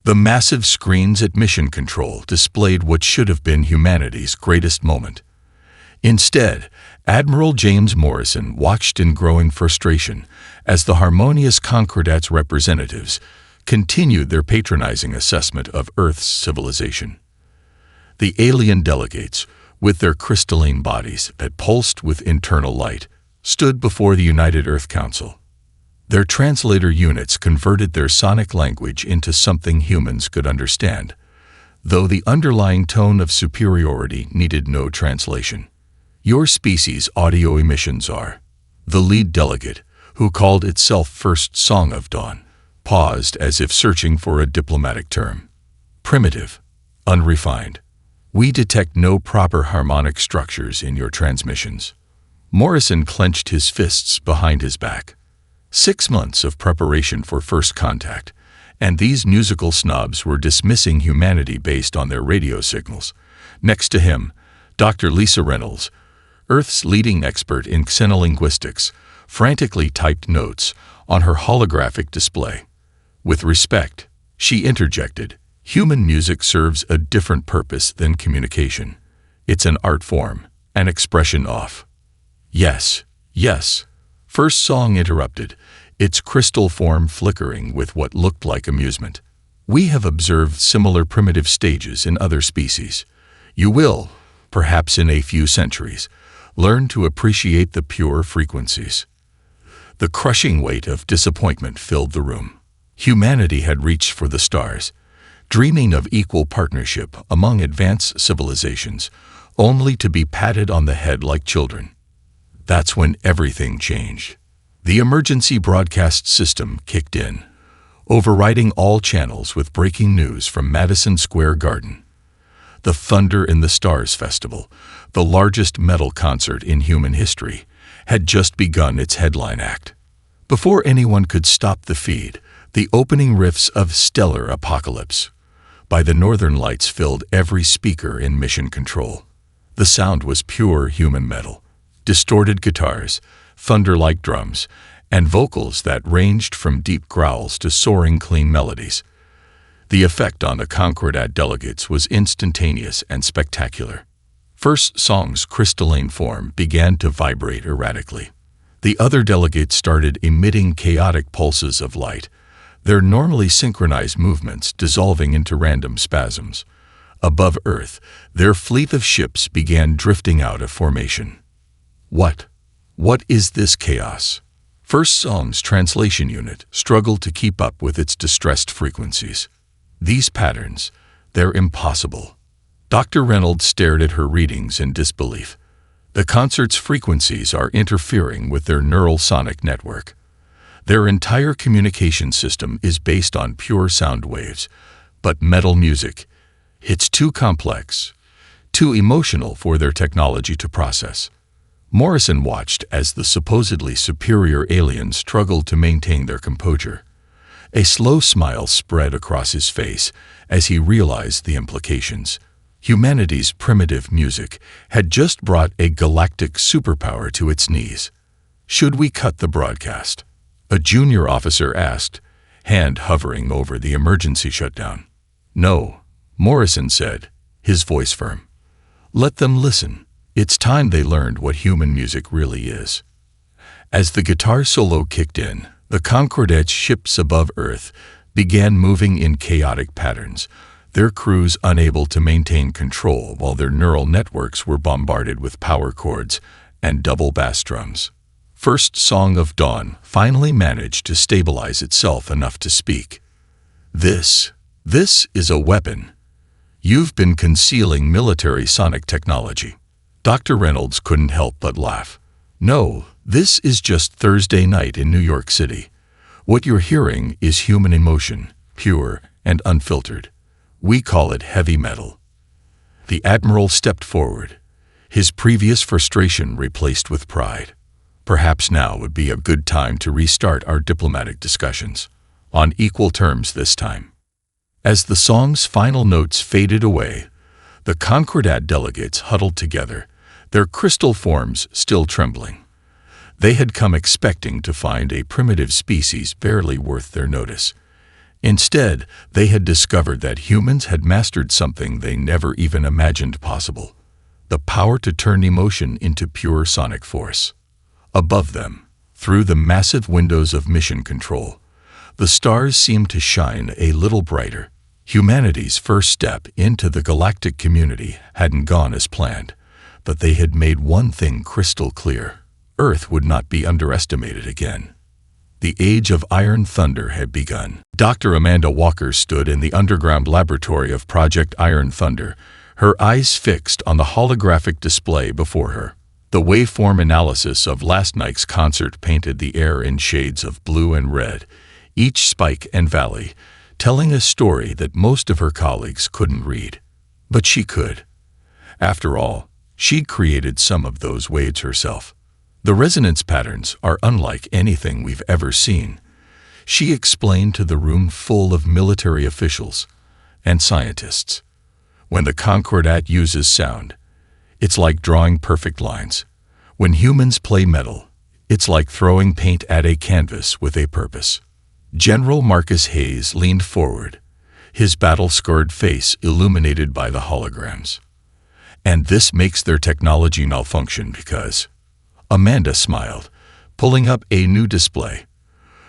The massive screens at Mission Control displayed what should have been humanity's greatest moment. Instead, Admiral James Morrison watched in growing frustration as the Harmonious Concordat's representatives continued their patronizing assessment of Earth's civilization. The alien delegates, with their crystalline bodies that pulsed with internal light, stood before the United Earth Council. Their translator units converted their sonic language into something humans could understand, though the underlying tone of superiority needed no translation. Your species' audio emissions are. The lead delegate, who called itself First Song of Dawn, paused as if searching for a diplomatic term. Primitive, unrefined. We detect no proper harmonic structures in your transmissions. Morrison clenched his fists behind his back. 6 months of preparation for first contact, and these musical snobs were dismissing humanity based on their radio signals. Next to him, Dr. Lisa Reynolds, Earth's leading expert in xenolinguistics, frantically typed notes on her holographic display. With respect, she interjected, "Human music serves a different purpose than communication. It's an art form, an expression of." "Yes, yes," First Song interrupted, its crystal form flickering with what looked like amusement. "We have observed similar primitive stages in other species. You will, perhaps in a few centuries, learn to appreciate the pure frequencies." The crushing weight of disappointment filled the room. Humanity had reached for the stars, dreaming of equal partnership among advanced civilizations, only to be patted on the head like children. That's when everything changed. The emergency broadcast system kicked in, overriding all channels with breaking news from Madison Square Garden. The Thunder in the Stars Festival, the largest metal concert in human history, had just begun its headline act. Before anyone could stop the feed, the opening riffs of Stellar Apocalypse by the Northern Lights filled every speaker in Mission Control. The sound was pure human metal, distorted guitars, thunder-like drums, and vocals that ranged from deep growls to soaring clean melodies. The effect on the Concordat delegates was instantaneous and spectacular. First Song's crystalline form began to vibrate erratically. The other delegates started emitting chaotic pulses of light, their normally synchronized movements dissolving into random spasms. Above Earth, their fleet of ships began drifting out of formation. What is this chaos? First Song's translation unit struggled to keep up with its distressed frequencies. These patterns, they're impossible. Dr. Reynolds stared at her readings in disbelief. The concert's frequencies are interfering with their neural sonic network. Their entire communication system is based on pure sound waves, but metal music, it's too complex, too emotional for their technology to process. Morrison watched as the supposedly superior aliens struggled to maintain their composure. A slow smile spread across his face as he realized the implications. Humanity's primitive music had just brought a galactic superpower to its knees. Should we cut the broadcast? A junior officer asked, hand hovering over the emergency shutdown. No, Morrison said, his voice firm. Let them listen. It's time they learned what human music really is. As the guitar solo kicked in, the Concordat's ships above Earth began moving in chaotic patterns, their crews unable to maintain control while their neural networks were bombarded with power chords and double bass drums. First Song of Dawn finally managed to stabilize itself enough to speak. This is a weapon. You've been concealing military sonic technology. Dr. Reynolds couldn't help but laugh. No, this is just Thursday night in New York City. What you're hearing is human emotion, pure and unfiltered. We call it heavy metal. The Admiral stepped forward, his previous frustration replaced with pride. Perhaps now would be a good time to restart our diplomatic discussions, on equal terms this time. As the song's final notes faded away, the Concordat delegates huddled together, their crystal forms still trembling. They had come expecting to find a primitive species barely worth their notice. Instead, they had discovered that humans had mastered something they never even imagined possible: the power to turn emotion into pure sonic force. Above them, through the massive windows of mission control, the stars seemed to shine a little brighter. Humanity's first step into the galactic community hadn't gone as planned, but they had made one thing crystal clear: Earth would not be underestimated again. The age of Iron Thunder had begun. Dr. Amanda Walker stood in the underground laboratory of Project Iron Thunder, her eyes fixed on the holographic display before her. The waveform analysis of last night's concert painted the air in shades of blue and red, each spike and valley telling a story that most of her colleagues couldn't read. But she could. After all, she'd created some of those waves herself. The resonance patterns are unlike anything we've ever seen, she explained to the room full of military officials and scientists. When the Concordat uses sound, it's like drawing perfect lines. When humans play metal, it's like throwing paint at a canvas with a purpose. General Marcus Hayes leaned forward, his battle-scarred face illuminated by the holograms. And this makes their technology malfunction because... Amanda smiled, pulling up a new display.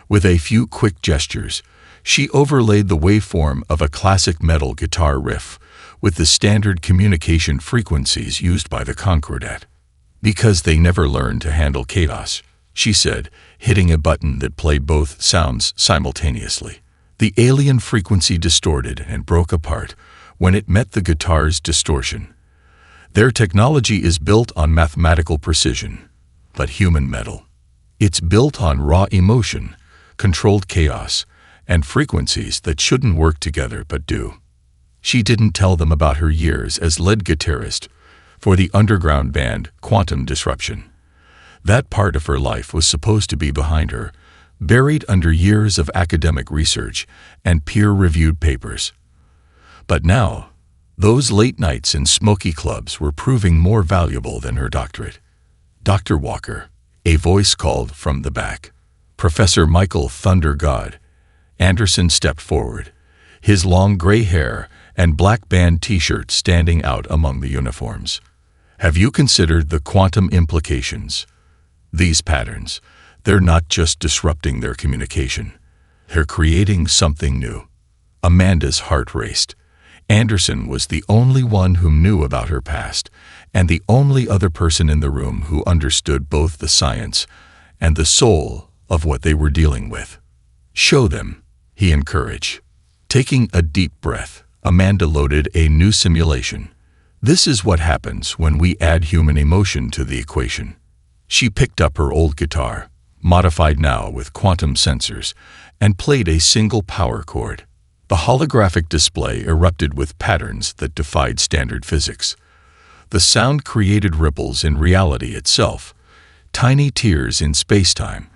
With a few quick gestures, she overlaid the waveform of a classic metal guitar riff with the standard communication frequencies used by the Concordat. Because they never learned to handle chaos, she said, hitting a button that played both sounds simultaneously. The alien frequency distorted and broke apart when it met the guitar's distortion. Their technology is built on mathematical precision, but human metal. It's built on raw emotion, controlled chaos, and frequencies that shouldn't work together but do. She didn't tell them about her years as lead guitarist for the underground band Quantum Disruption. That part of her life was supposed to be behind her, buried under years of academic research and peer-reviewed papers. But now, those late nights in smoky clubs were proving more valuable than her doctorate. Dr. Walker, a voice called from the back. Professor Michael Thunder God Anderson stepped forward, his long gray hair and black band t-shirt standing out among the uniforms. Have you considered the quantum implications? These patterns, they're not just disrupting their communication. They're creating something new. Amanda's heart raced. Anderson was the only one who knew about her past, and the only other person in the room who understood both the science and the soul of what they were dealing with. Show them, he encouraged. Taking a deep breath, Amanda loaded a new simulation. This is what happens when we add human emotion to the equation. She picked up her old guitar, modified now with quantum sensors, and played a single power chord. The holographic display erupted with patterns that defied standard physics. The sound created ripples in reality itself, tiny tears in space-time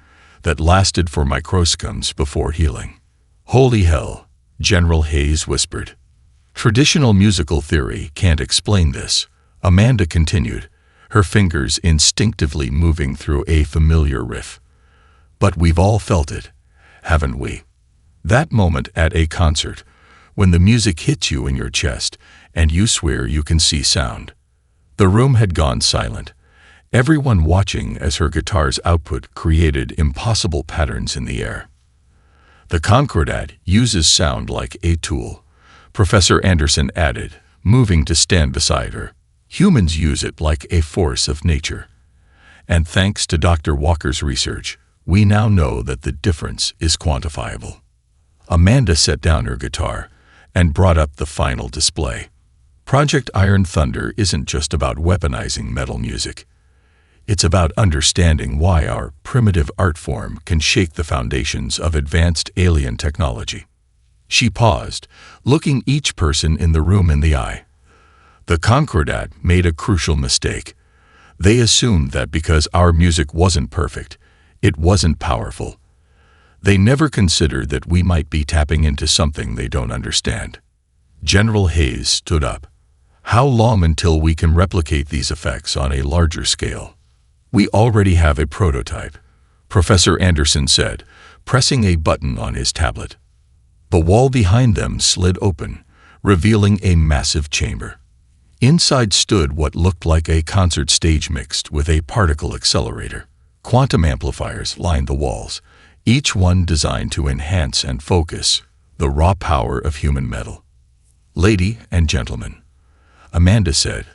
that lasted for microseconds before healing. Holy hell, General Hayes whispered. Traditional musical theory can't explain this, Amanda continued, her fingers instinctively moving through a familiar riff. But we've all felt it, haven't we? That moment at a concert, when the music hits you in your chest and you swear you can see sound. The room had gone silent, everyone watching as her guitar's output created impossible patterns in the air. The Concordat uses sound like a tool, Professor Anderson added, moving to stand beside her. Humans use it like a force of nature. And thanks to Dr. Walker's research, we now know that the difference is quantifiable. Amanda set down her guitar and brought up the final display. Project Iron Thunder isn't just about weaponizing metal music. It's about understanding why our primitive art form can shake the foundations of advanced alien technology. She paused, looking each person in the room in the eye. The Concordat made a crucial mistake. They assumed that because our music wasn't perfect, it wasn't powerful. They never considered that we might be tapping into something they don't understand. General Hayes stood up. How long until we can replicate these effects on a larger scale? We already have a prototype, Professor Anderson said, pressing a button on his tablet. The wall behind them slid open, revealing a massive chamber. Inside stood what looked like a concert stage mixed with a particle accelerator. Quantum amplifiers lined the walls, each one designed to enhance and focus the raw power of human metal. "Lady and gentlemen," Amanda said,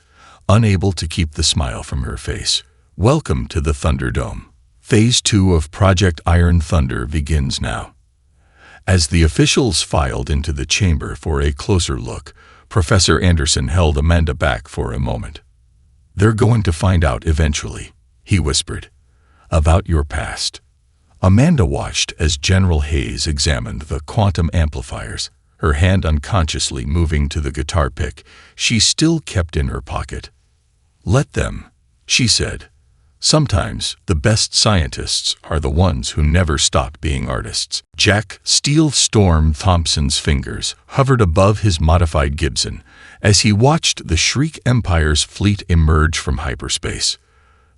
unable to keep the smile from her face, "welcome to the Thunderdome. Phase 2 of Project Iron Thunder begins now." As the officials filed into the chamber for a closer look, Professor Anderson held Amanda back for a moment. "They're going to find out eventually," he whispered, "about your past." Amanda watched as General Hayes examined the quantum amplifiers, her hand unconsciously moving to the guitar pick she still kept in her pocket. "Let them," she said. "Sometimes the best scientists are the ones who never stop being artists." Jack Steel Storm Thompson's fingers hovered above his modified Gibson as he watched the Shriek Empire's fleet emerge from hyperspace.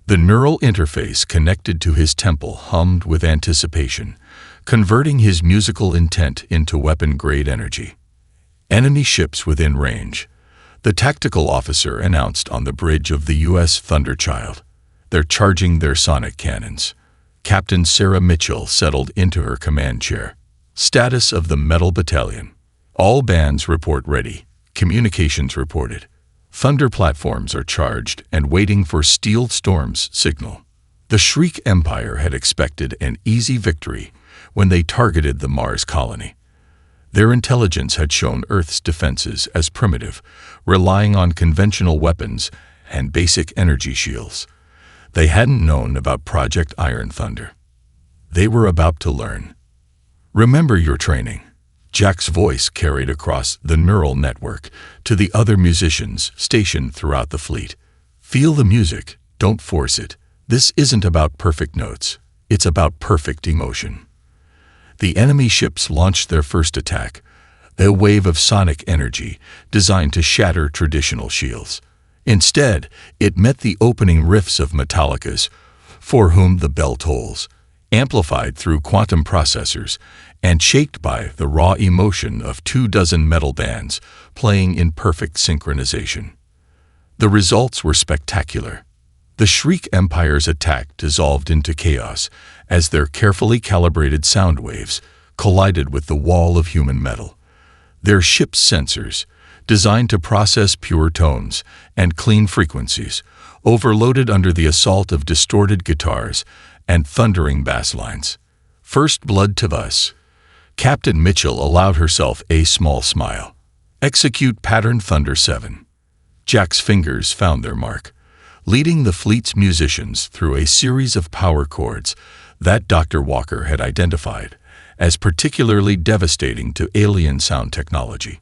The neural interface connected to his temple hummed with anticipation, converting his musical intent into weapon-grade energy. "Enemy ships within range," the tactical officer announced on the bridge of the U.S. Thunderchild. "They're charging their sonic cannons." Captain Sarah Mitchell settled into her command chair. "Status of the Metal Battalion. All bands report ready. Communications reported. Thunder platforms are charged and waiting for Steel Storm's signal." The Shriek Empire had expected an easy victory when they targeted the Mars colony. Their intelligence had shown Earth's defenses as primitive, relying on conventional weapons and basic energy shields. They hadn't known about Project Iron Thunder. They were about to learn. "Remember your training." Jack's voice carried across the neural network to the other musicians stationed throughout the fleet. "Feel the music, don't force it. This isn't about perfect notes, it's about perfect emotion." The enemy ships launched their first attack, a wave of sonic energy designed to shatter traditional shields. Instead, it met the opening riffs of Metallica's "For Whom the Bell Tolls," amplified through quantum processors and shaped by the raw emotion of 24 metal bands playing in perfect synchronization. The results were spectacular. The Shriek Empire's attack dissolved into chaos as their carefully calibrated sound waves collided with the wall of human metal. Their ship's sensors, designed to process pure tones and clean frequencies, overloaded under the assault of distorted guitars and thundering bass lines. "First blood to us." Captain Mitchell allowed herself a small smile. "Execute Pattern Thunder 7. Jack's fingers found their mark, leading the fleet's musicians through a series of power chords that Dr. Walker had identified as particularly devastating to alien sound technology.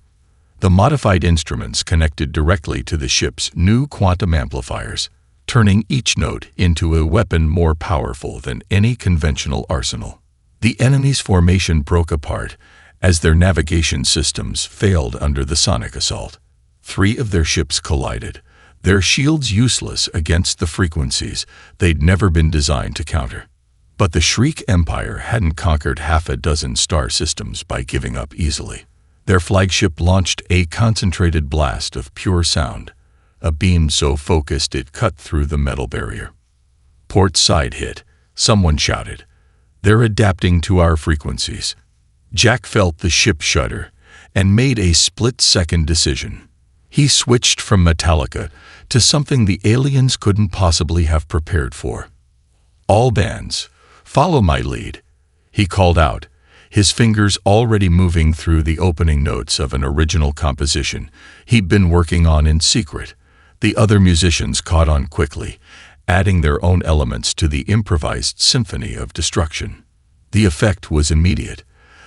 The modified instruments connected directly to the ship's new quantum amplifiers, turning each note into a weapon more powerful than any conventional arsenal. The enemy's formation broke apart as their navigation systems failed under the sonic assault. 3 of their ships collided, their shields useless against the frequencies they'd never been designed to counter. But the Shriek Empire hadn't conquered half a dozen star systems by giving up easily. Their flagship launched a concentrated blast of pure sound, a beam so focused it cut through the metal barrier. "Port side hit," someone shouted. "They're adapting to our frequencies." Jack felt the ship shudder and made a split-second decision. He switched from Metallica to something the aliens couldn't possibly have prepared for. "All bands, follow my lead," he called out, his fingers already moving through the opening notes of an original composition he'd been working on in secret. The other musicians caught on quickly, adding their own elements to the improvised symphony of destruction. The effect was immediate.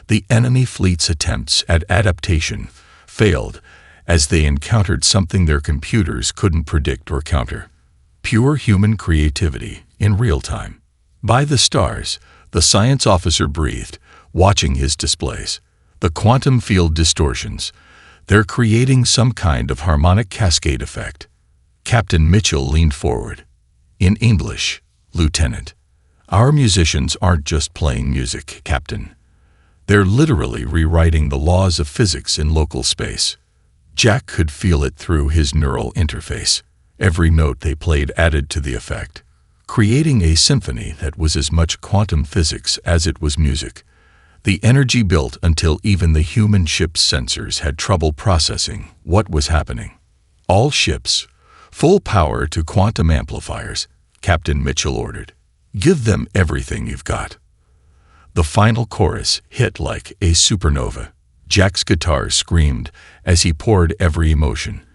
The enemy fleet's attempts at adaptation failed as they encountered something their computers couldn't predict or counter: pure human creativity in real time. "By the stars," the science officer breathed, watching his displays. "The quantum field distortions. They're creating some kind of harmonic cascade effect." Captain Mitchell leaned forward. "In English, Lieutenant, our musicians aren't just playing music, Captain. They're literally rewriting the laws of physics in local space. Jack could feel it through his neural interface. Every note they played added to the effect, creating a symphony that was as much quantum physics as it was music. The energy built until even the human ship's sensors had trouble processing what was happening. All ships, full power to quantum amplifiers, Captain Mitchell ordered. Give them everything you've got. The final chorus hit like a supernova. Jack's guitar screamed as he poured every emotion,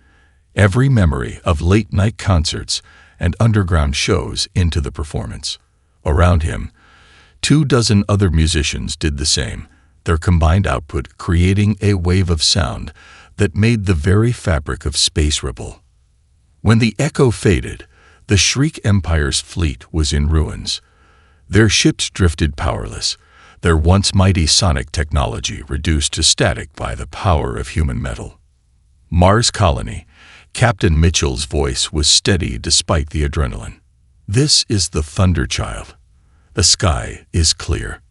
every memory of late-night concerts and underground shows into the performance. Around him, 24 other musicians did the same, their combined output creating a wave of sound that made the very fabric of space ripple. When the echo faded, the Shriek Empire's fleet was in ruins. Their ships drifted powerless, their once mighty sonic technology reduced to static by the power of human metal. Mars Colony, Captain Mitchell's voice was steady despite the adrenaline. This is the Thunder Child. The sky is clear.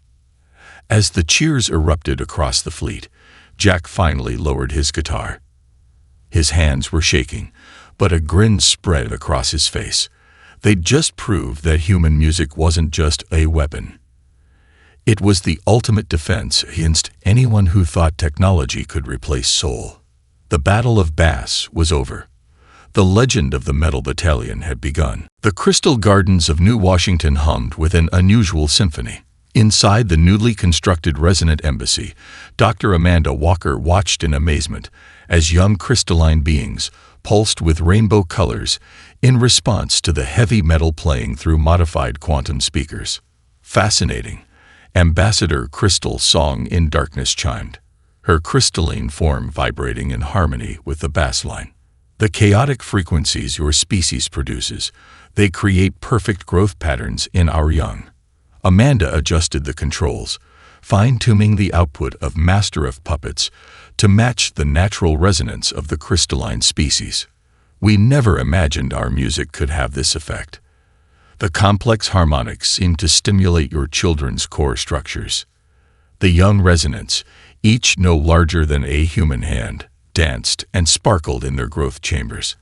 As the cheers erupted across the fleet, Jack finally lowered his guitar. His hands were shaking, but a grin spread across his face. They'd just proved that human music wasn't just a weapon. It was the ultimate defense against anyone who thought technology could replace soul. The Battle of Bass was over. The legend of the Metal Battalion had begun. The crystal gardens of New Washington hummed with an unusual symphony. Inside the newly constructed Resonant Embassy, Dr. Amanda Walker watched in amazement as young crystalline beings pulsed with rainbow colors in response to the heavy metal playing through modified quantum speakers. Fascinating. Ambassador Crystal's song in darkness chimed, her crystalline form vibrating in harmony with the bass line. The chaotic frequencies your species produces, they create perfect growth patterns in our young. Amanda adjusted the controls, fine-tuning the output of Master of Puppets to match the natural resonance of the crystalline species. We never imagined our music could have this effect. The complex harmonics seem to stimulate your children's core structures. The young resonants, each no larger than a human hand, danced and sparkled in their growth chambers.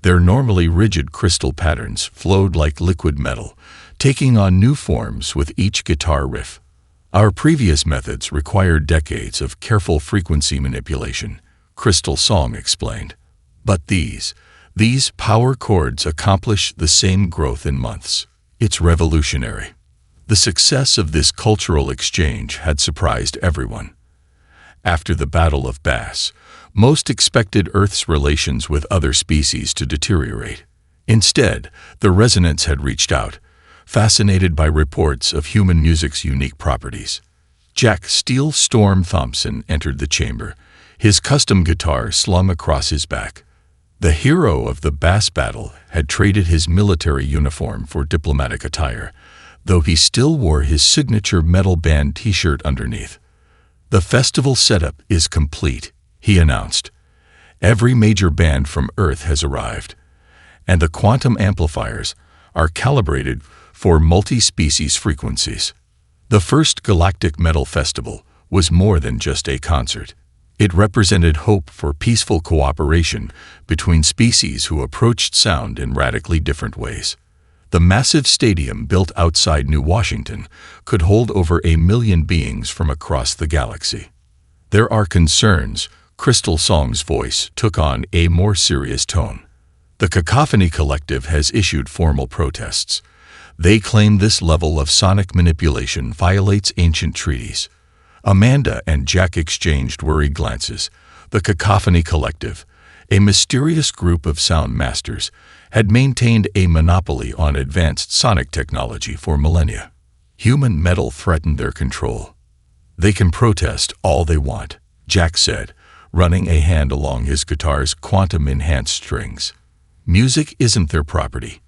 Their normally rigid crystal patterns flowed like liquid metal, taking on new forms with each guitar riff. Our previous methods required decades of careful frequency manipulation, Crystal Song explained. But these power chords accomplish the same growth in months. It's revolutionary. The success of this cultural exchange had surprised everyone. After the Battle of Bass, most expected Earth's relations with other species to deteriorate. Instead, the resonants had reached out, fascinated by reports of human music's unique properties. Jack Steel Storm Thompson entered the chamber, his custom guitar slung across his back. The hero of the bass battle had traded his military uniform for diplomatic attire, though he still wore his signature metal band t-shirt underneath. The festival setup is complete, he announced. Every major band from Earth has arrived, and the quantum amplifiers are calibrated for multi-species frequencies. The first Galactic Metal Festival was more than just a concert. It represented hope for peaceful cooperation between species who approached sound in radically different ways. The massive stadium built outside New Washington could hold over 1 million beings from across the galaxy. There are concerns. Crystal Song's voice took on a more serious tone. The Cacophony Collective has issued formal protests. They claim this level of sonic manipulation violates ancient treaties. Amanda and Jack exchanged worried glances. The Cacophony Collective, a mysterious group of sound masters, had maintained a monopoly on advanced sonic technology for millennia. Human metal threatened their control. They can protest all they want, Jack said, running a hand along his guitar's quantum-enhanced strings. Music isn't their property.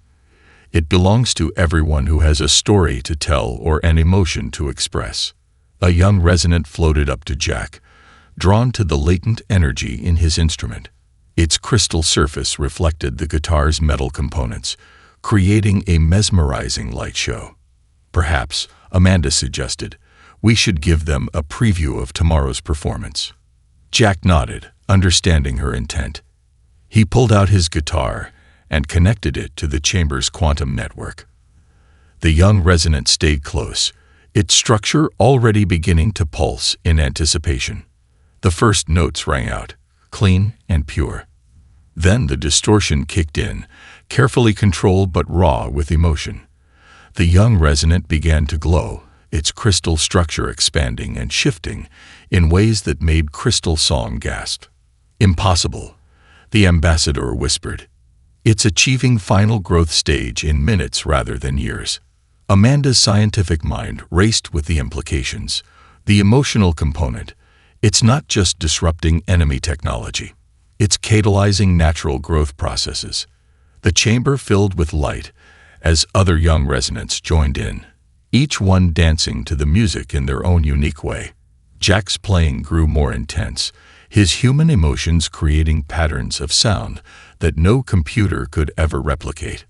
It belongs to everyone who has a story to tell or an emotion to express. A young resonant floated up to Jack, drawn to the latent energy in his instrument. Its crystal surface reflected the guitar's metal components, creating a mesmerizing light show. Perhaps, Amanda suggested, We should give them a preview of tomorrow's performance." Jack nodded, understanding her intent. He pulled out his guitar and connected it to the chamber's quantum network. The young resonant stayed close, its structure already beginning to pulse in anticipation. The first notes rang out, clean and pure. Then the distortion kicked in, carefully controlled but raw with emotion. The young resonant began to glow, its crystal structure expanding and shifting in ways that made Crystal Song gasp. "Impossible," the ambassador whispered. "It's achieving final growth stage in minutes rather than years." Amanda's scientific mind raced with the implications. The emotional component. It's not just disrupting enemy technology. It's catalyzing natural growth processes. The chamber filled with light as other young resonants joined in, each one dancing to the music in their own unique way. Jack's playing grew more intense, his human emotions creating patterns of sound that no computer could ever replicate.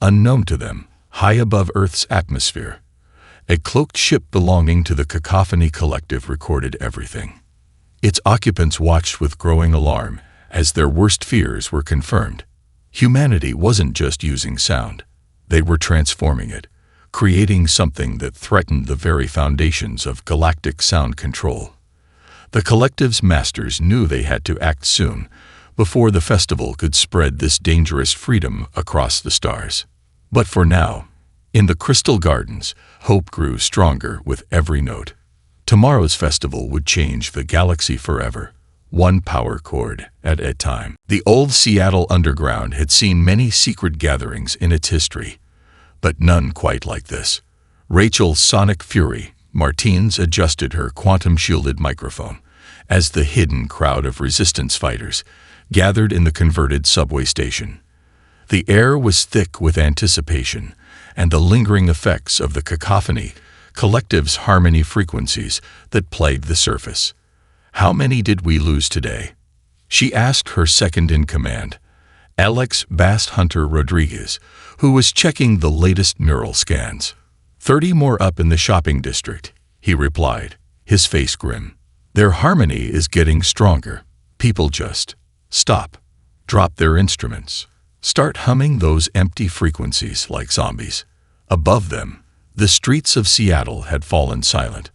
Unknown to them, high above Earth's atmosphere, a cloaked ship belonging to the Cacophony Collective recorded everything. Its occupants watched with growing alarm as their worst fears were confirmed. Humanity wasn't just using sound. They were transforming it, creating something that threatened the very foundations of galactic sound control. The collective's masters knew they had to act soon, before the festival could spread this dangerous freedom across the stars. But for now, in the Crystal Gardens, hope grew stronger with every note. Tomorrow's festival would change the galaxy forever, one power chord at a time. The old Seattle Underground had seen many secret gatherings in its history, but none quite like this. Rachel's sonic fury, Martins adjusted her quantum-shielded microphone, as the hidden crowd of resistance fighters gathered in the converted subway station. The air was thick with anticipation and the lingering effects of the Cacophony Collective's harmony frequencies that plagued the surface. "How many did we lose today?" she asked her second-in-command, Alex Bast Hunter Rodriguez, who was checking the latest neural scans. 30 more up in the shopping district," he replied, his face grim. "Their harmony is getting stronger. People just stop, drop their instruments, start humming those empty frequencies like zombies." Above them, the streets of Seattle had fallen silent.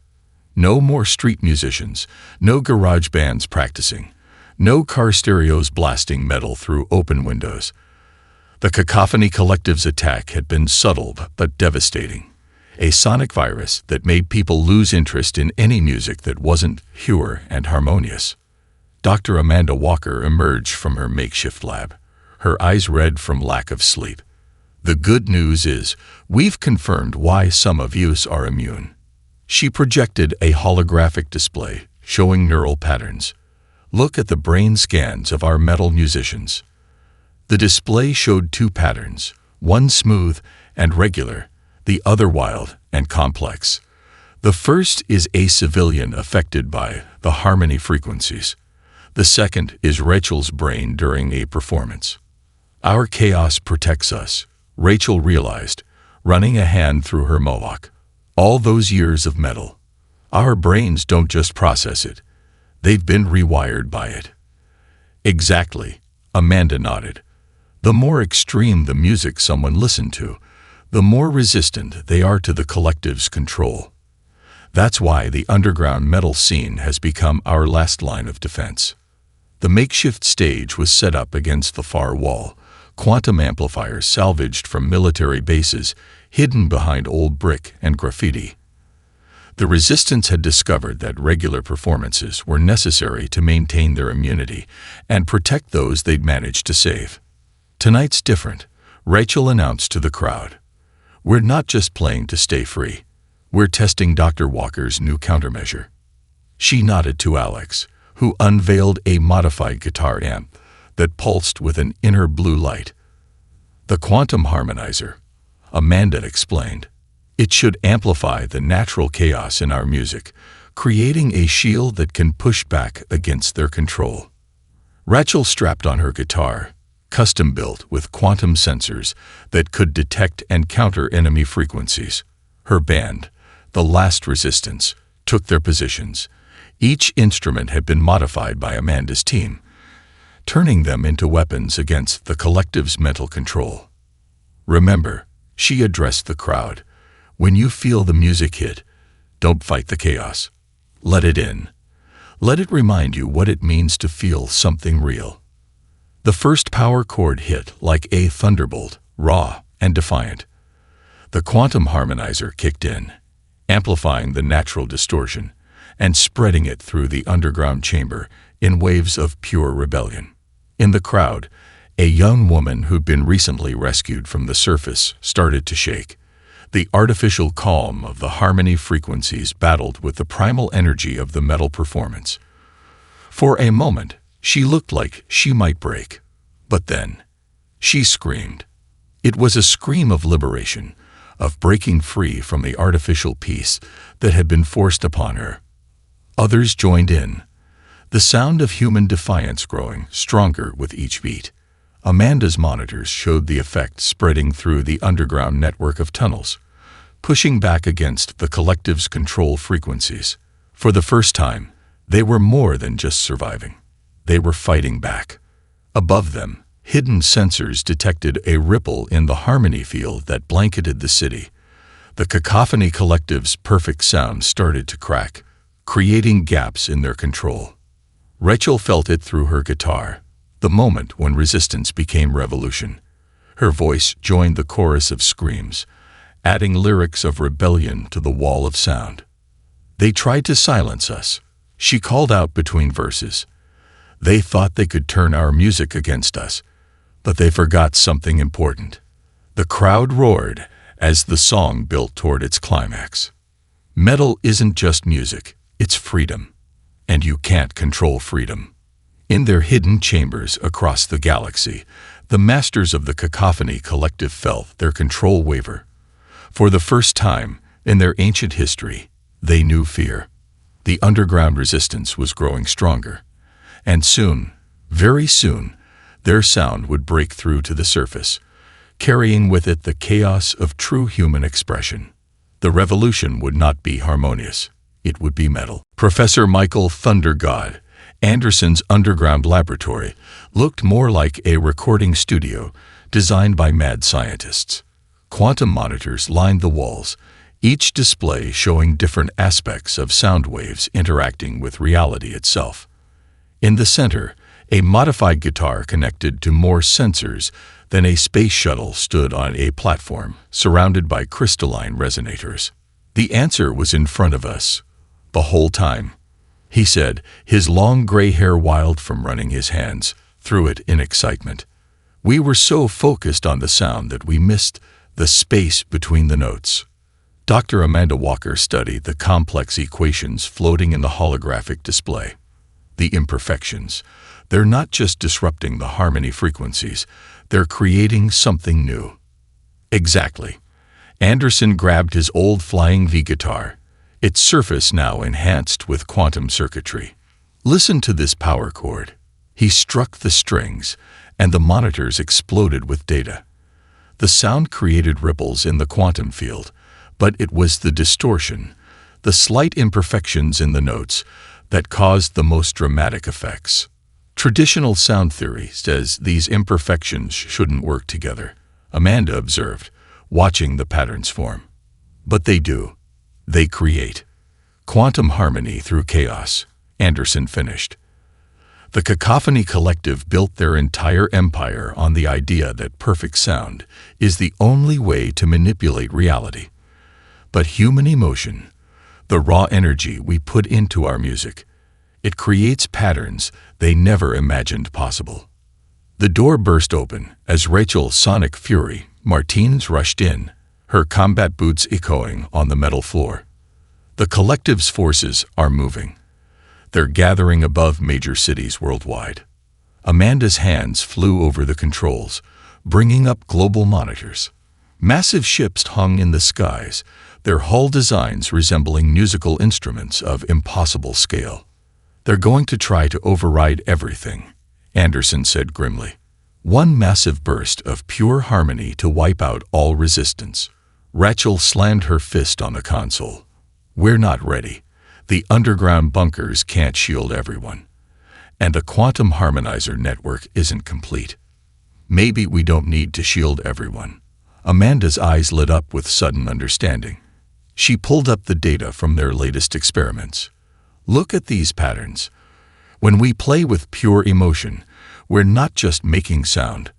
No more street musicians, no garage bands practicing, no car stereos blasting metal through open windows. The Cacophony Collective's attack had been subtle but devastating, a sonic virus that made people lose interest in any music that wasn't pure and harmonious. Dr. Amanda Walker emerged from her makeshift lab, her eyes red from lack of sleep. "The good news is, we've confirmed why some of you are immune." She projected a holographic display showing neural patterns. "Look at the brain scans of our metal musicians." The display showed two patterns, one smooth and regular, the other wild and complex. The first is a civilian affected by the harmony frequencies. The second is Rachel's brain during a performance. "Our chaos protects us," Rachel realized, running a hand through her mohawk. "All those years of metal. Our brains don't just process it. They've been rewired by it." "Exactly," Amanda nodded. "The more extreme the music someone listened to, the more resistant they are to the collective's control. That's why the underground metal scene has become our last line of defense." The makeshift stage was set up against the far wall, quantum amplifiers salvaged from military bases hidden behind old brick and graffiti. The resistance had discovered that regular performances were necessary to maintain their immunity and protect those they'd managed to save. "Tonight's different," Rachel announced to the crowd. "We're not just playing to stay free. We're testing Dr. Walker's new countermeasure." She nodded to Alex, who unveiled a modified guitar amp that pulsed with an inner blue light. "The quantum harmonizer," Amanda explained. "It should amplify the natural chaos in our music, creating a shield that can push back against their control." Rachel strapped on her guitar, custom-built with quantum sensors that could detect and counter enemy frequencies. Her band, The Last Resistance, took their positions. Each instrument had been modified by Amanda's team, turning them into weapons against the collective's mental control. Remember, she addressed the crowd, when you feel the music hit, don't fight the chaos. Let it in. Let it remind you what it means to feel something real. The first power chord hit like a thunderbolt, raw and defiant. The quantum harmonizer kicked in, amplifying the natural distortion and spreading it through the underground chamber in waves of pure rebellion. In the crowd, a young woman who'd been recently rescued from the surface started to shake. The artificial calm of the harmony frequencies battled with the primal energy of the metal performance. For a moment, she looked like she might break. But then, she screamed. It was a scream of liberation, of breaking free from the artificial peace that had been forced upon her. Others joined in, the sound of human defiance growing stronger with each beat. Amanda's monitors showed the effect spreading through the underground network of tunnels, pushing back against the collective's control frequencies. For the first time, they were more than just surviving. They were fighting back. Above them, hidden sensors detected a ripple in the harmony field that blanketed the city. The cacophony collective's perfect sound started to crack, creating gaps in their control. Rachel felt it through her guitar, the moment when resistance became revolution. Her voice joined the chorus of screams, adding lyrics of rebellion to the wall of sound. They tried to silence us, she called out between verses. They thought they could turn our music against us, but they forgot something important. The crowd roared as the song built toward its climax. Metal isn't just music, it's freedom. And you can't control freedom. In their hidden chambers across the galaxy, the masters of the cacophony collective felt their control waver. For the first time in their ancient history, they knew fear. The underground resistance was growing stronger. And soon, very soon, their sound would break through to the surface, carrying with it the chaos of true human expression. The revolution would not be harmonious. It would be metal. Professor Michael Thunder God Anderson's underground laboratory looked more like a recording studio designed by mad scientists. Quantum monitors lined the walls, each display showing different aspects of sound waves interacting with reality itself. In the center, a modified guitar connected to more sensors than a space shuttle stood on a platform surrounded by crystalline resonators. The answer was in front of us, the whole time, he said, his long gray hair wild from running his hands through it in excitement. We were so focused on the sound that we missed the space between the notes. Dr. Amanda Walker studied the complex equations floating in the holographic display. The imperfections. They're not just disrupting the harmony frequencies, they're creating something new. Exactly. Anderson grabbed his old Flying V guitar, its surface now enhanced with quantum circuitry. Listen to this power chord. He struck the strings, and the monitors exploded with data. The sound created ripples in the quantum field, but it was the distortion, the slight imperfections in the notes, that caused the most dramatic effects. Traditional sound theory says these imperfections shouldn't work together, Amanda observed, watching the patterns form. But they do. They create quantum harmony through chaos, Anderson finished. The Cacophony Collective built their entire empire on the idea that perfect sound is the only way to manipulate reality. But human emotion, the raw energy we put into our music, it creates patterns they never imagined possible. The door burst open as Rachel Sonic Fury Martinez rushed in, her combat boots echoing on the metal floor. The collective's forces are moving. They're gathering above major cities worldwide. Amanda's hands flew over the controls, bringing up global monitors. Massive ships hung in the skies, their hull designs resembling musical instruments of impossible scale. They're going to try to override everything, Anderson said grimly. One massive burst of pure harmony to wipe out all resistance. Rachel slammed her fist on the console. We're not ready. The underground bunkers can't shield everyone. And the quantum harmonizer network isn't complete. Maybe we don't need to shield everyone. Amanda's eyes lit up with sudden understanding. She pulled up the data from their latest experiments. Look at these patterns. When we play with pure emotion, we're not just making sound.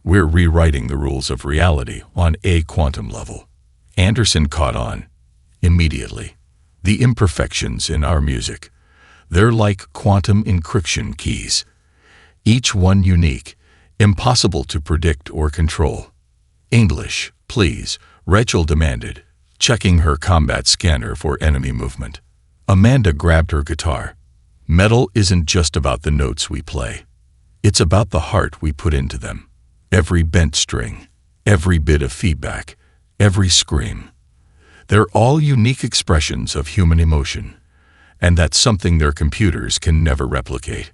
We're rewriting the rules of reality on a quantum level. Anderson caught on immediately. The imperfections in our music. They're like quantum encryption keys. Each one unique, impossible to predict or control. English, please, Rachel demanded, checking her combat scanner for enemy movement. Amanda grabbed her guitar. Metal isn't just about the notes we play. It's about the heart we put into them. Every bent string, every bit of feedback, every scream. They're all unique expressions of human emotion, and that's something their computers can never replicate.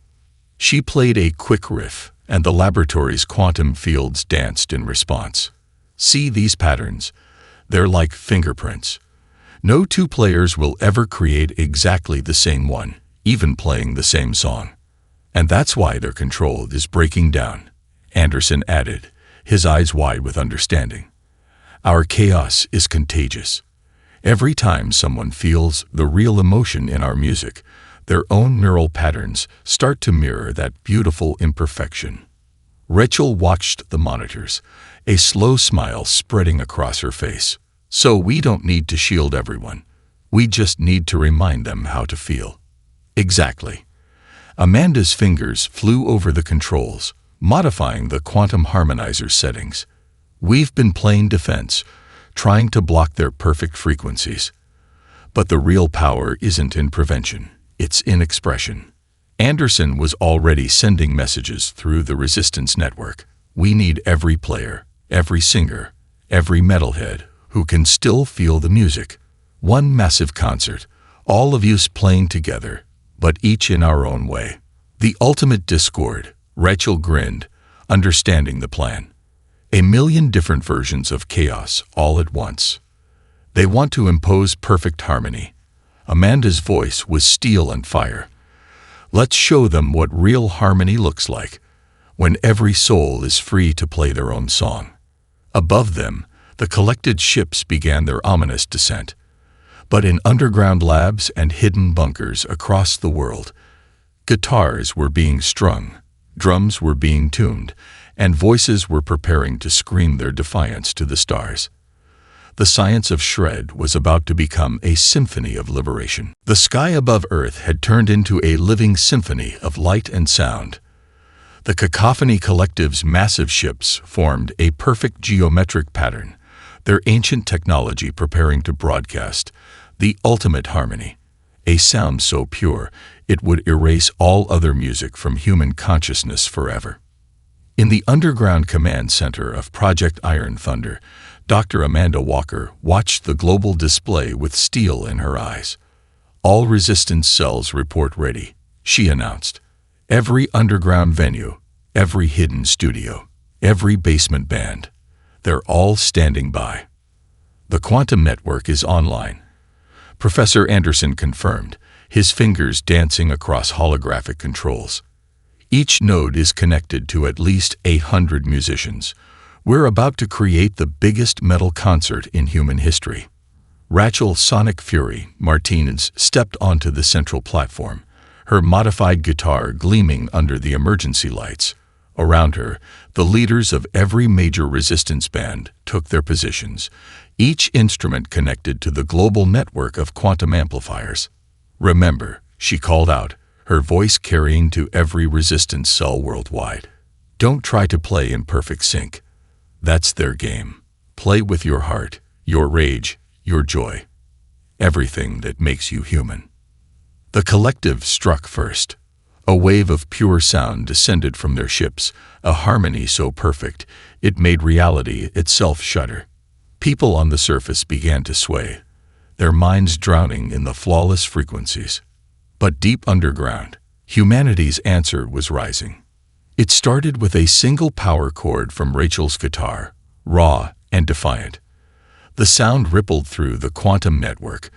She played a quick riff, and the laboratory's quantum fields danced in response. See these patterns? They're like fingerprints. No two players will ever create exactly the same one, even playing the same song. And that's why their control is breaking down, Anderson added, his eyes wide with understanding. Our chaos is contagious. Every time someone feels the real emotion in our music, their own neural patterns start to mirror that beautiful imperfection. Rachel watched the monitors, a slow smile spreading across her face. So we don't need to shield everyone. We just need to remind them how to feel. Exactly. Amanda's fingers flew over the controls, modifying the quantum harmonizer settings. We've been playing defense, trying to block their perfect frequencies. But the real power isn't in prevention, it's in expression. Anderson was already sending messages through the resistance network. We need every player, every singer, every metalhead who can still feel the music. One massive concert, all of us playing together, but each in our own way. The ultimate discord, Rachel grinned, understanding the plan. 1,000,000 different versions of chaos all at once. They want to impose perfect harmony. Amanda's voice was steel and fire. Let's show them what real harmony looks like, when every soul is free to play their own song. Above them, the collected ships began their ominous descent. But in underground labs and hidden bunkers across the world, guitars were being strung, drums were being tuned, and voices were preparing to scream their defiance to the stars. The science of shred was about to become a symphony of liberation. The sky above Earth had turned into a living symphony of light and sound. The Cacophony Collective's massive ships formed a perfect geometric pattern, their ancient technology preparing to broadcast the ultimate harmony, a sound so pure it would erase all other music from human consciousness forever. In the underground command center of Project Iron Thunder, Dr. Amanda Walker watched the global display with steel in her eyes. All resistance cells report ready, she announced. Every underground venue, every hidden studio, every basement band, they're all standing by. The quantum network is online, Professor Anderson confirmed, his fingers dancing across holographic controls. Each node is connected to at least 800 musicians. We're about to create the biggest metal concert in human history. Rachel Sonic Fury Martinez stepped onto the central platform, her modified guitar gleaming under the emergency lights. Around her, the leaders of every major resistance band took their positions, each instrument connected to the global network of quantum amplifiers. Remember, she called out, her voice carrying to every resistance cell worldwide. Don't try to play in perfect sync. That's their game. Play with your heart, your rage, your joy. Everything that makes you human. The collective struck first. A wave of pure sound descended from their ships, a harmony so perfect it made reality itself shudder. People on the surface began to sway, their minds drowning in the flawless frequencies. But deep underground, humanity's answer was rising. It started with a single power chord from Rachel's guitar, raw and defiant. The sound rippled through the quantum network,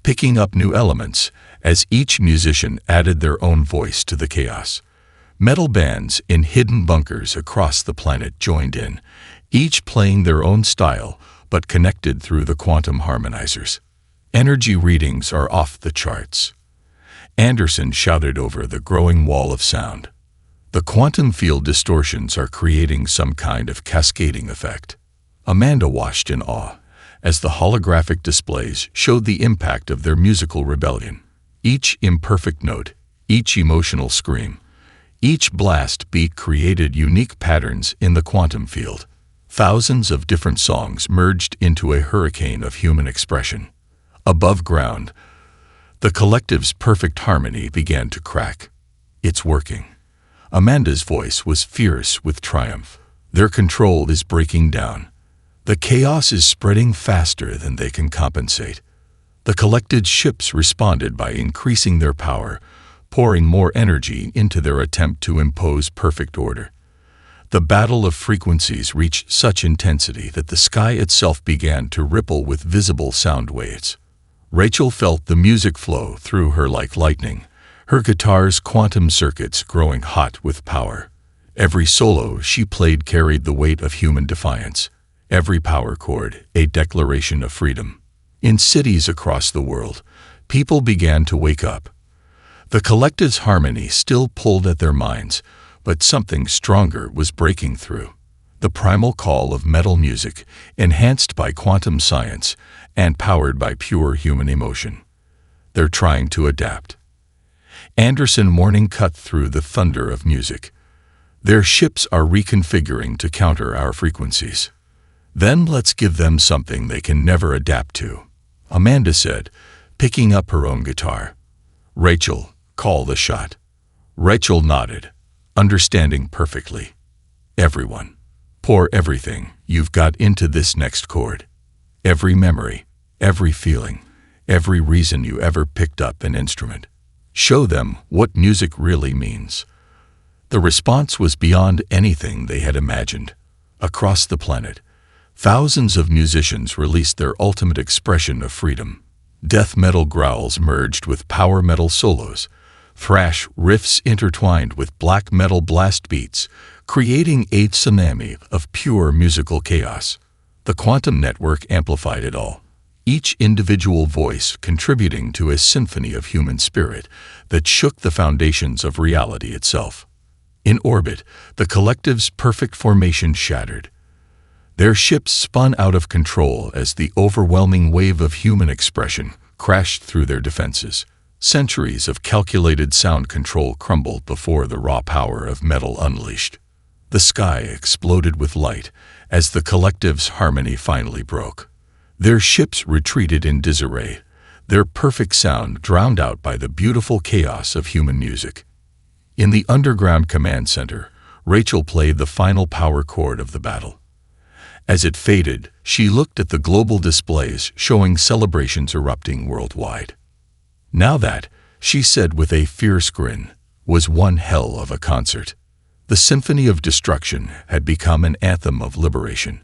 picking up new elements as each musician added their own voice to the chaos. Metal bands in hidden bunkers across the planet joined in, each playing their own style but connected through the quantum harmonizers. Energy readings are off the charts. Anderson shouted over the growing wall of sound. The quantum field distortions are creating some kind of cascading effect. Amanda watched in awe as the holographic displays showed the impact of their musical rebellion. Each imperfect note, each emotional scream, each blast beat created unique patterns in the quantum field. Thousands of different songs merged into a hurricane of human expression. Above ground, the collective's perfect harmony began to crack. It's working. Amanda's voice was fierce with triumph. Their control is breaking down. The chaos is spreading faster than they can compensate. The collected ships responded by increasing their power, pouring more energy into their attempt to impose perfect order. The battle of frequencies reached such intensity that the sky itself began to ripple with visible sound waves. Rachel felt the music flow through her like lightning, her guitar's quantum circuits growing hot with power. Every solo she played carried the weight of human defiance, every power chord a declaration of freedom. In cities across the world, people began to wake up. The collective's harmony still pulled at their minds, but something stronger was breaking through. The primal call of metal music, enhanced by quantum science and powered by pure human emotion. They're trying to adapt. Anderson warning cut through the thunder of music. Their ships are reconfiguring to counter our frequencies. Then let's give them something they can never adapt to, Amanda said, picking up her own guitar. Rachel, call the shot. Rachel nodded, understanding perfectly. Everyone, pour everything you've got into this next chord. Every memory, every feeling, every reason you ever picked up an instrument. Show them what music really means. The response was beyond anything they had imagined. Across the planet, thousands of musicians released their ultimate expression of freedom. Death metal growls merged with power metal solos, thrash riffs intertwined with black metal blast beats, creating a tsunami of pure musical chaos. The quantum network amplified it all, each individual voice contributing to a symphony of human spirit that shook the foundations of reality itself. In orbit, the collective's perfect formation shattered. Their ships spun out of control as the overwhelming wave of human expression crashed through their defenses. Centuries of calculated sound control crumbled before the raw power of metal unleashed. The sky exploded with light as the collective's harmony finally broke. Their ships retreated in disarray, their perfect sound drowned out by the beautiful chaos of human music. In the underground command center, Rachel played the final power chord of the battle. As it faded, she looked at the global displays showing celebrations erupting worldwide. Now that, she said with a fierce grin, was one hell of a concert. The Symphony of Destruction had become an anthem of liberation,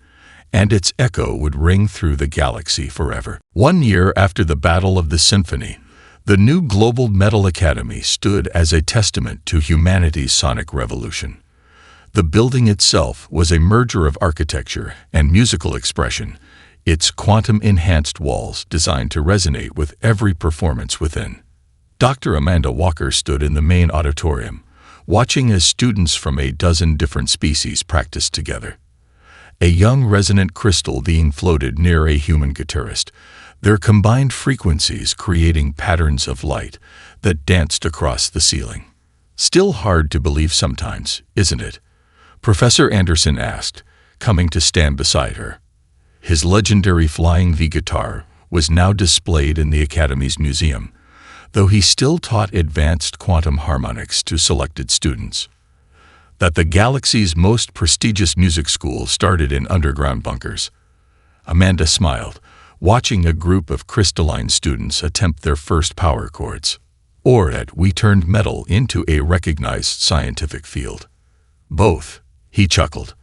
and its echo would ring through the galaxy forever. 1 year after the Battle of the Symphony, the new Global Metal Academy stood as a testament to humanity's sonic revolution. The building itself was a merger of architecture and musical expression, its quantum-enhanced walls designed to resonate with every performance within. Dr. Amanda Walker stood in the main auditorium, watching as students from a dozen different species practiced together. A young resonant crystal being floated near a human guitarist, their combined frequencies creating patterns of light that danced across the ceiling. Still hard to believe sometimes, isn't it? Professor Anderson asked, coming to stand beside her. His legendary flying V guitar was now displayed in the Academy's museum, though he still taught advanced quantum harmonics to selected students. That the galaxy's most prestigious music school started in underground bunkers. Amanda smiled, watching a group of crystalline students attempt their first power chords. Or that we turned metal into a recognized scientific field. Both, he chuckled.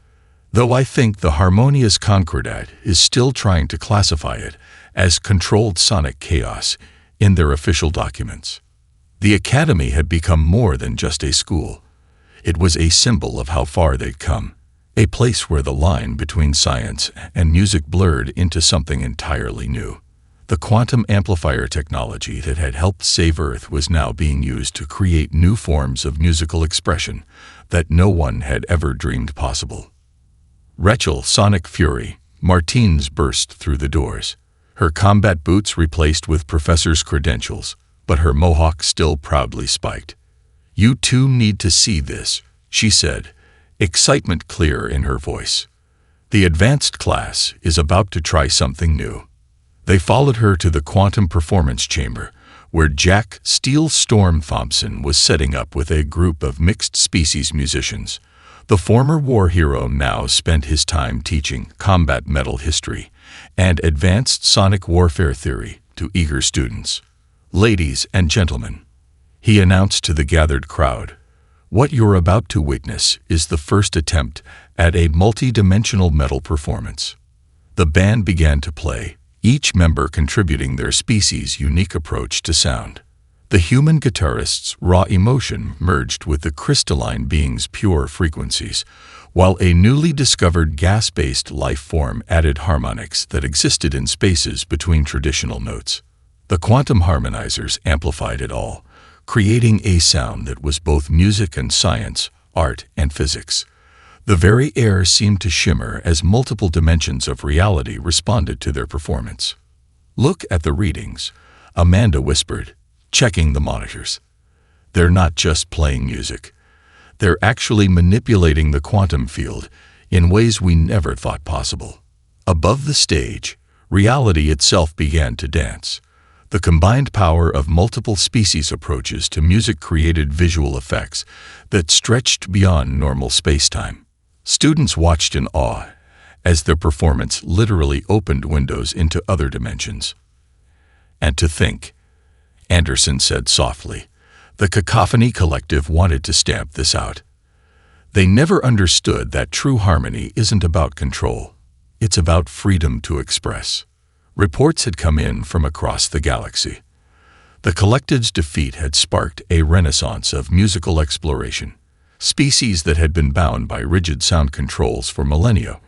Though I think the Harmonious Concordat is still trying to classify it as controlled sonic chaos in their official documents. The academy had become more than just a school. It was a symbol of how far they'd come, a place where the line between science and music blurred into something entirely new. The quantum amplifier technology that had helped save Earth was now being used to create new forms of musical expression that no one had ever dreamed possible. Rachel, Sonic Fury, Martins burst through the doors, her combat boots replaced with professor's credentials, but her mohawk still proudly spiked. "You two need to see this," she said, excitement clear in her voice. "The advanced class is about to try something new." They followed her to the quantum performance chamber, where Jack Steel Storm Thompson was setting up with a group of mixed-species musicians. The former war hero now spent his time teaching combat metal history and advanced sonic warfare theory to eager students. "Ladies and gentlemen," he announced to the gathered crowd, "what you're about to witness is the first attempt at a multi-dimensional metal performance." The band began to play, each member contributing their species' unique approach to sound. The human guitarist's raw emotion merged with the crystalline being's pure frequencies, while a newly discovered gas-based life form added harmonics that existed in spaces between traditional notes. The quantum harmonizers amplified it all, creating a sound that was both music and science, art and physics. The very air seemed to shimmer as multiple dimensions of reality responded to their performance. "Look at the readings," Amanda whispered, checking the monitors. "They're not just playing music. They're actually manipulating the quantum field in ways we never thought possible." Above the stage, reality itself began to dance. The combined power of multiple species approaches to music created visual effects that stretched beyond normal space-time. Students watched in awe as their performance literally opened windows into other dimensions. "And to think," Anderson said softly, "the Cacophony Collective wanted to stamp this out. They never understood that true harmony isn't about control. It's about freedom to express." Reports had come in from across the galaxy. The Collective's defeat had sparked a renaissance of musical exploration. Species that had been bound by rigid sound controls for millennia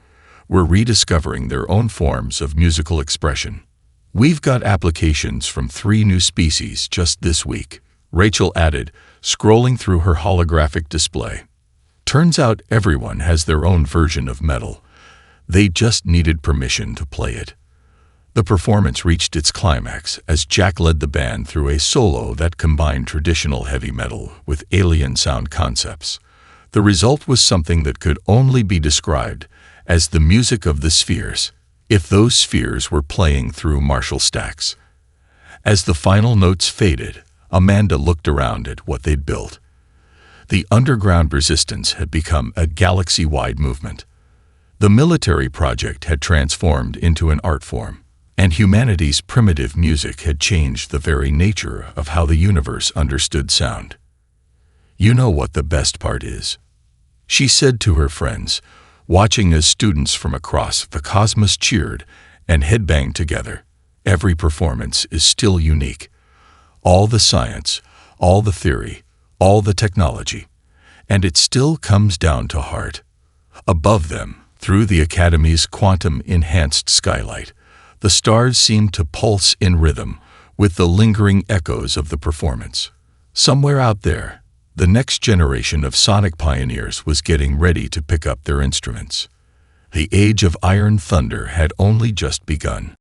were rediscovering their own forms of musical expression. "We've got applications from 3 new species just this week," Rachel added, scrolling through her holographic display. "Turns out everyone has their own version of metal. They just needed permission to play it." The performance reached its climax as Jack led the band through a solo that combined traditional heavy metal with alien sound concepts. The result was something that could only be described as the music of the spheres, if those spheres were playing through Marshall stacks. As the final notes faded, Amanda looked around at what they'd built. The underground resistance had become a galaxy-wide movement. The military project had transformed into an art form, and humanity's primitive music had changed the very nature of how the universe understood sound. "You know what the best part is," she said to her friends, watching as students from across the cosmos cheered and headbanged together. "Every performance is still unique. All the science, all the theory, all the technology, and it still comes down to heart." Above them, through the Academy's quantum-enhanced skylight, the stars seemed to pulse in rhythm with the lingering echoes of the performance. Somewhere out there, the next generation of sonic pioneers was getting ready to pick up their instruments. The age of Iron Thunder had only just begun.